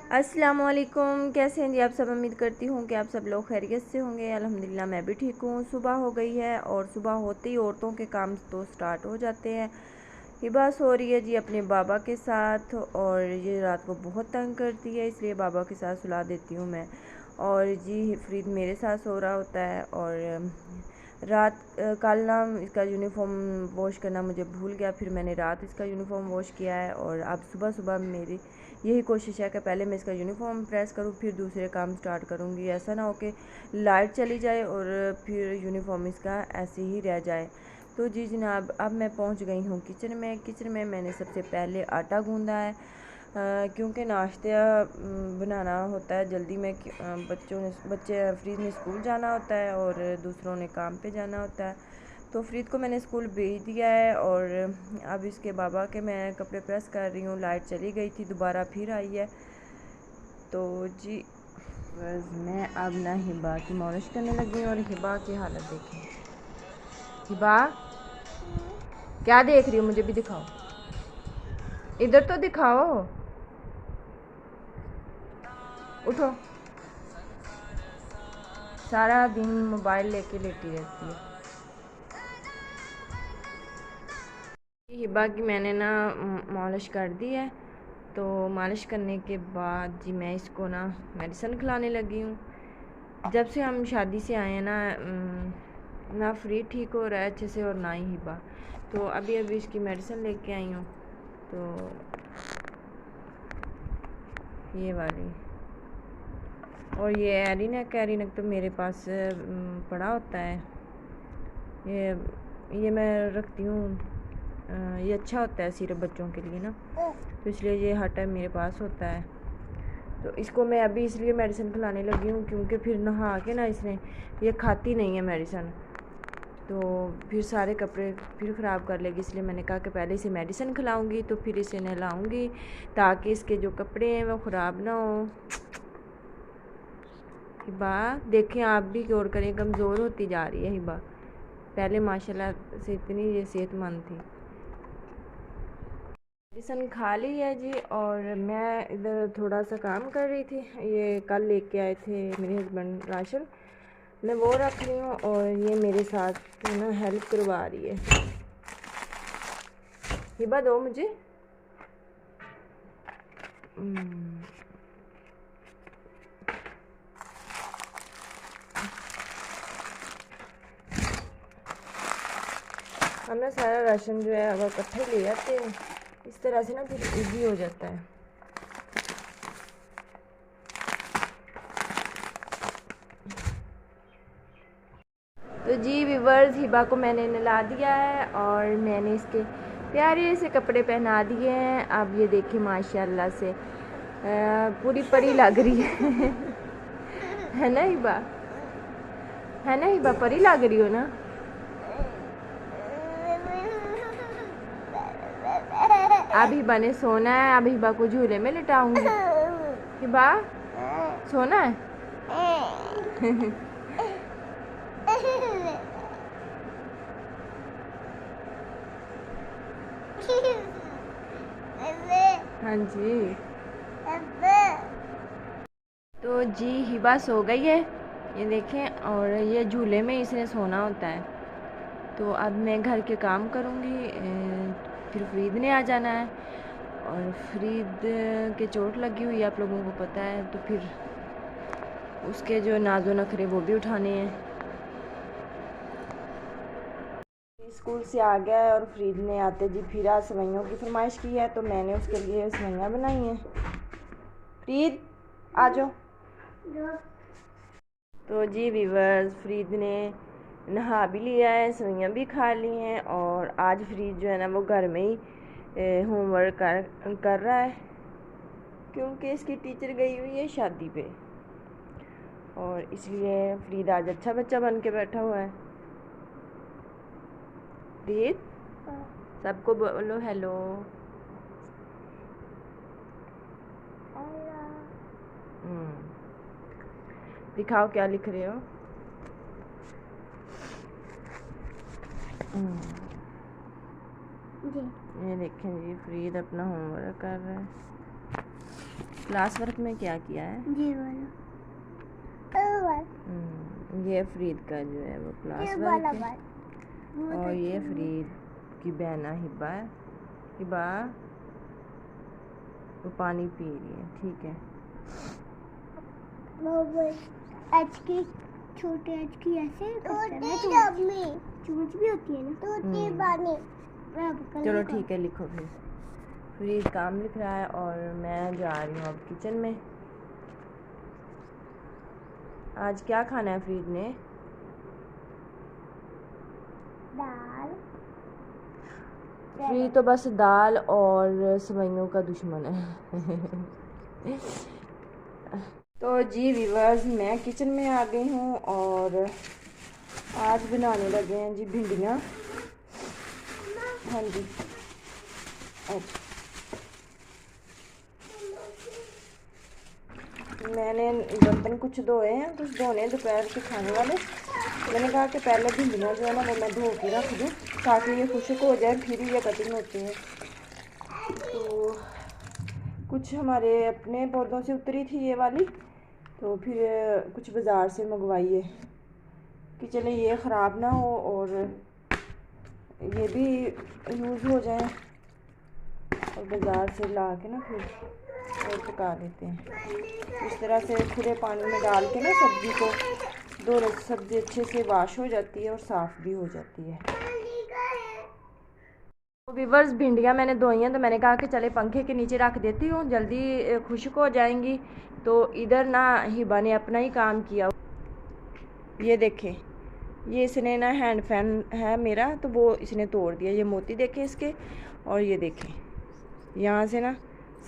अस्सलामुअलैकुम, कैसे हैं जी आप सब। उम्मीद करती हूँ कि आप सब लोग खैरियत से होंगे। अल्हम्दुलिल्लाह मैं भी ठीक हूँ। सुबह हो गई है और सुबह होते ही औरतों के काम तो स्टार्ट हो जाते हैं। हिबा सो रही है जी अपने बाबा के साथ और ये रात को बहुत तंग करती है, इसलिए बाबा के साथ सुला देती हूँ मैं। और जी फरीद मेरे साथ सो रहा होता है। और कल ना इसका यूनिफॉर्म वॉश करना मुझे भूल गया, फिर मैंने रात इसका यूनिफॉर्म वॉश किया है। और अब सुबह सुबह मेरी यही कोशिश है कि पहले मैं इसका यूनिफॉर्म प्रेस करूँ फिर दूसरे काम स्टार्ट करूँगी। ऐसा ना हो कि लाइट चली जाए और फिर यूनिफॉर्म इसका ऐसे ही रह जाए। तो जी जनाब, अब मैं पहुँच गई हूँ किचन में मैंने सबसे पहले आटा गूँधा है, क्योंकि नाश्ता बनाना होता है जल्दी में। बच्चे फ्रीद ने स्कूल जाना होता है और दूसरों ने काम पे जाना होता है। तो फ्रीद को मैंने स्कूल भेज दिया है और अब इसके बाबा के मैं कपड़े प्रेस कर रही हूँ। लाइट चली गई थी, दोबारा फिर आई है। तो जी बस मैं अब ना हिबा की मालिश करने लगी हूँ और हिबा की हालत देखें। हिबा क्या देख रही हो, मुझे भी दिखाओ, इधर तो दिखाओ। उठो, सारा दिन मोबाइल लेके लेटी रहती है। हिबा की मैंने ना मालिश कर दी है। तो मालिश करने के बाद जी मैं इसको ना मेडिसिन खिलाने लगी हूँ। जब से हम शादी से आए हैं ना फ्री ठीक हो रहा है अच्छे से और ना ही हिबा। तो अभी अभी इसकी मेडिसिन लेके आई हूँ। तो ये वाली, और ये एरिनक तो मेरे पास पड़ा होता है। ये मैं रखती हूँ। ये अच्छा होता है सिर्फ बच्चों के लिए ना, तो इसलिए ये हर टाइम मेरे पास होता है। तो इसको मैं अभी इसलिए मेडिसिन खिलाने लगी हूँ क्योंकि फिर नहा के ना इसने ये खाती नहीं है मेडिसिन, तो फिर सारे कपड़े फिर ख़राब कर लेगी। इसलिए मैंने कहा कि पहले इसे मेडिसिन खिलाऊंगी तो फिर इसे नहलाऊंगी ताकि इसके जो कपड़े हैं वो ख़राब ना हो। हिबा देखें, आप भी गौर करें, कमज़ोर होती जा रही है हिबा। पहले माशाल्लाह से इतनी ये सेहतमंद थी। मेडिसिन खा ली है जी और मैं इधर थोड़ा सा काम कर रही थी। ये कल लेके आए थे मेरे हस्बैंड राशन, मैं वो रख रही हूँ और ये मेरे साथ ना हेल्प करवा रही है। हिबा दो मुझे। हम ना सारा राशन जो है अगर इकट्ठे ले जाते हैं, इस तरह से ना फिर ईजी हो जाता है। तो जी व्यूवर्स, हिबा को मैंने नहला दिया है और मैंने इसके प्यारे से कपड़े पहना दिए हैं। अब ये देखिए माशाल्लाह से पूरी परी लग रही है ना हिबा, है ना हिबा, परी लग रही हो ना। अब हिबा ने सोना है, अब हिबा को झूले में लिटाऊंगी। हिबा सोना है हाँ जी। तो जी हिबा सो गई है, ये देखें, और ये झूले में इसने सोना होता है। तो अब मैं घर के काम करूँगी, फिर फरीद ने आ जाना है और फरीद के चोट लगी हुई है आप लोगों को पता है, तो फिर उसके जो नाजो नखरे वो भी उठाने हैं। स्कूल से आ गया है और फरीद ने आते जी फिर आज सेवइयों की फरमाइश की है, तो मैंने उसके लिए सेवइयाँ बनाई हैं। फरीद आ जाओ। तो जी व्यूवर्स, फरीद ने नहा भी लिया है, सेवइयाँ भी खा ली हैं और आज फरीद जो है ना वो घर में ही होमवर्क कर रहा है क्योंकि इसकी टीचर गई हुई है शादी पे, और इसलिए फरीद आज अच्छा बच्चा बन के बैठा हुआ है। फरीद सबको बोलो हेलो। दिखाओ क्या लिख रहे हो। ये देखें जी फरीद अपना होमवर्क कर रहा है। क्लास वर्क में क्या किया है? ये वाला ये फरीद का जो है वो क्लास वर्क है। और ये फरीद की बहना हिबा है। हिबा वो पानी पी रही है, ठीक है। आज की छोटे आज की ऐसे चूच भी होती है ना। चलो ठीक है, लिखो फिर। फरीद काम लिख रहा है और मैं जा रही हूँ अब किचन में। आज क्या खाना है फरीद ने? दाल। फरीद तो बस दाल और सेवइयों का दुश्मन है। तो जी व्यूअर्स, मैं किचन में आ गई हूँ और आज बनाने लगे हैं जी भिंडियाँ। हाँ जी, अच्छा। मैंने बर्तन कुछ धोए हैं, कुछ धोने दोपहर के खाने वाले। मैंने कहा कि पहले भिंडियाँ जो है ना वो मैं धो के रख दूँ ताकि ये खुश्क हो जाए, फिर ये कटिंग होती है। तो कुछ हमारे अपने पौधों से उतरी थी ये वाली, तो फिर कुछ बाज़ार से मंगवाई है कि चले ये ख़राब ना हो और ये भी यूज़ हो जाए। और बाज़ार से ला के ना फिर और पका लेते हैं। इस तरह से खुले पानी में डाल के ना सब्ज़ी को धो ले, सब्ज़ी अच्छे से वॉश हो जाती है और साफ़ भी हो जाती है। तो व्यूअर्स, भिंडियाँ मैंने धोई हैं तो मैंने कहा कि चले पंखे के नीचे रख देती हूँ, जल्दी खुश्क हो जाएंगी। तो इधर ना हिबा ने अपना ही काम किया। ये देखें, ये इसने ना हैंड फैन है मेरा, तो वो इसने तोड़ दिया। ये मोती देखें इसके, और ये देखें यहाँ से ना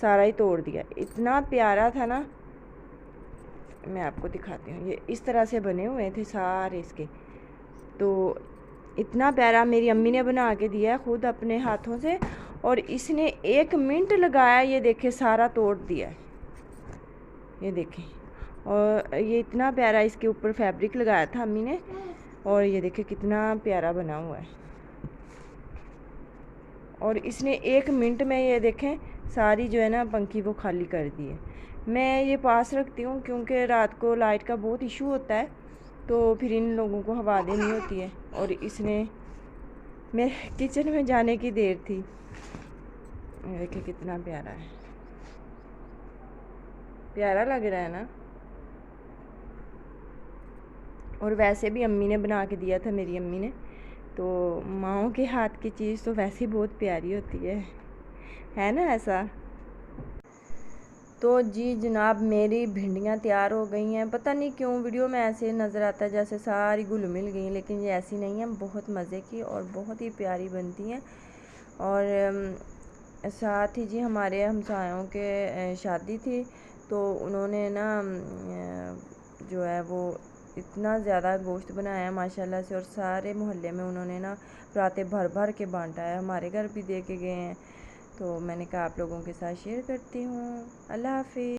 सारा ही तोड़ दिया। इतना प्यारा था ना, मैं आपको दिखाती हूँ। ये इस तरह से बने हुए थे सारे इसके, तो इतना प्यारा मेरी अम्मी ने बना के दिया खुद अपने हाथों से। और इसने 1 मिनट लगाया, ये देखें सारा तोड़ दिया है, ये देखें। और ये इतना प्यारा इसके ऊपर फैब्रिक लगाया था अम्मी ने, और ये देखें कितना प्यारा बना हुआ है। और इसने 1 मिनट में ये देखें सारी जो है ना पंखी वो खाली कर दी है। मैं ये पास रखती हूँ क्योंकि रात को लाइट का बहुत इशू होता है, तो फिर इन लोगों को हवा देनी होती है। और इसने मेरे किचन में जाने की देर थी। देखिए कितना प्यारा है, प्यारा लग रहा है ना। और वैसे भी अम्मी ने बना के दिया था, मेरी अम्मी ने। तो माँओं के हाथ की चीज़ तो वैसे ही बहुत प्यारी होती है ना ऐसा। तो जी जनाब, मेरी भिंडियाँ तैयार हो गई हैं। पता नहीं क्यों वीडियो में ऐसे नज़र आता है जैसे सारी घुल मिल गई, लेकिन ये ऐसी नहीं है, बहुत मज़े की और बहुत ही प्यारी बनती हैं। और साथ ही जी हमारे हमसायों के शादी थी, तो उन्होंने ना जो है वो इतना ज़्यादा गोश्त बनाया माशाल्लाह से, और सारे मोहल्ले में उन्होंने ना पराते भर भर के बांटा है। हमारे घर भी दे के गए हैं, तो मैंने कहा आप लोगों के साथ शेयर करती हूँ। अल्लाह हाफिज़।